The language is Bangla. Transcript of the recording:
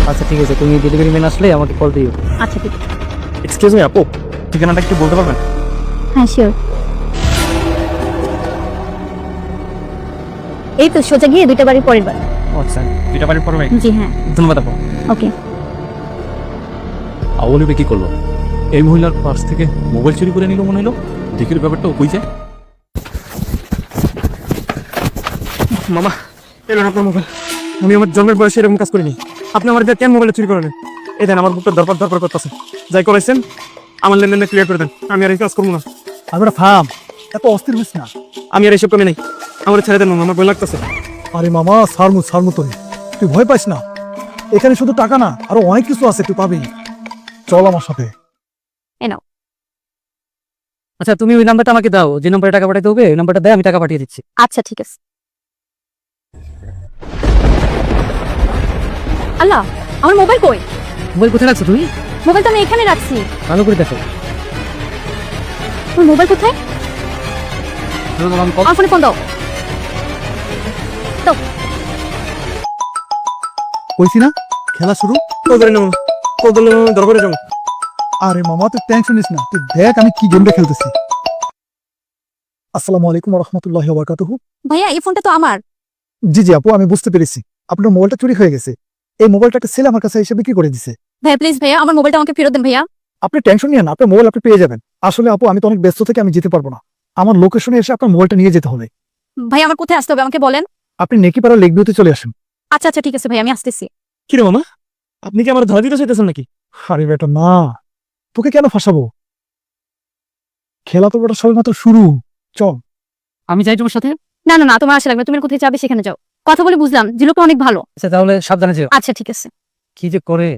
আচ্ছা ঠিক আছে, তুমি ডেলিভারি ম্যান আসলে আমাকে কল দিও। আচ্ছা ঠিক আছে। এক্সকিউজ মি আপু, ঠিকানাটা একটু বলতে পারবেন? হ্যাঁ শিওর। এই তো সোজা গিয়ে 2টা বাড়ি পরের বাড়ি। আচ্ছা, দুইটা বাড়ির পরে? জি হ্যাঁ। ধন্যবাদ আপু। ওকে। আওয়ালিবে কি করলো? এই মহিলার পার্স থেকে মোবাইল চুরি করে নিল মনে হলো। দেখি ব্যাপারটা কই যায়। মামা, এলো আপনার মোবাইল। আমি আমার জন্মের বয়সে এরকম কাজ করিনি। আপনি আমার দিয়ে কেন মোবাইলটা চুরি করেন? এই দেন, আমার বুকটা দরকার দরকার করতেছে। যাই করেছেন আমার লেনদেনটা ক্লিয়ার করে দেন, আমি আর এই কাজ করবো না। আমরা থাম, এত অস্থির হইস না। আমি আর এইসব কমে নেই, আমার ছেড়ে দেন মামা, আমার ভয় লাগতেছে। আরে মামা, সারমু তুই ভয় পাইস না। এখানে শুধু টাকা না, আরো অনেক কিছু আছে, তুই পাবি। চল আমার সাথে। আচ্ছা তুমি ওই নাম্বারটা আমাকে দাও, যে নাম্বারে টাকা পাঠাতে হবে ওই নাম্বারটা দাও, আমি টাকা পাঠিয়ে দিচ্ছি। আচ্ছা ঠিক আছে। আল্লাহ, আমার মোবাইল কই? মোবাইল কোথায় রাখছো তুমি? মোবাইল তো আমি এখানে রাখছি। ভালো করে দেখো। আমার মোবাইল কোথায়? আমি কল আমার ফোনে ফোন দাও। দাও। কইছি না খেলা শুরু। কল ধরে নেব, কল ধরলে দরবারে যাবো। আরে মামা তুই টেনশন নিস না, তুই দেখ আমি কি গেমটা খেলতেছি। আসসালামু আলাইকুম ওয়া রাহমাতুল্লাহি ওয়া বারাকাতুহু। ভাইয়া এই ফোনটা তো আমার। জি জি আপু, আমি বুঝতে পেরেছি আপনার মোবাইলটা চুরি হয়ে গেছে। এই মোবাইলটা একটা ছেলে আমার কাছে এসে বিক্রি করে দিছে। ভাইয়া প্লিজ ভাইয়া আমার মোবাইলটা আমাকে ফেরত দেন ভাইয়া। আপনি টেনশন নিয়েন না, আপনার মোবাইল আপনি পেয়ে যাবেন। আসলে আপু আমি তো অনেক ব্যস্ত থেকে আমি যেতে পারবো না। আমার লোকেশনে এসে আপনার মোবাইলটা নিয়ে যেতে হবে। ভাইয়া আমার কোথায় আসতে হবে আমাকে বলেন। আপনি নেকিপাড়া লেক ভিউতে চলে আসেন। আচ্ছা আচ্ছা ঠিক আছে ভাই, আমি আসতেছি। কি রে মামা, আপনি কি আমার ধরা দিতে চাইতেছেন নাকি? আরে বেটা না, তোকে কেন ফাঁসাবো? খেলা তো বেটা সবে মাত্র শুরু। চল। আমি যাই তোমার সাথে। না না না, তোমার আসা লাগবে না, তুমি কোথায় যাবে সেখানে যাও। কথা বলে বুঝলাম যে লোকটা অনেক ভালো। আচ্ছা তাহলে সাবধানে যেও। আচ্ছা ঠিক আছে। কি যে করে।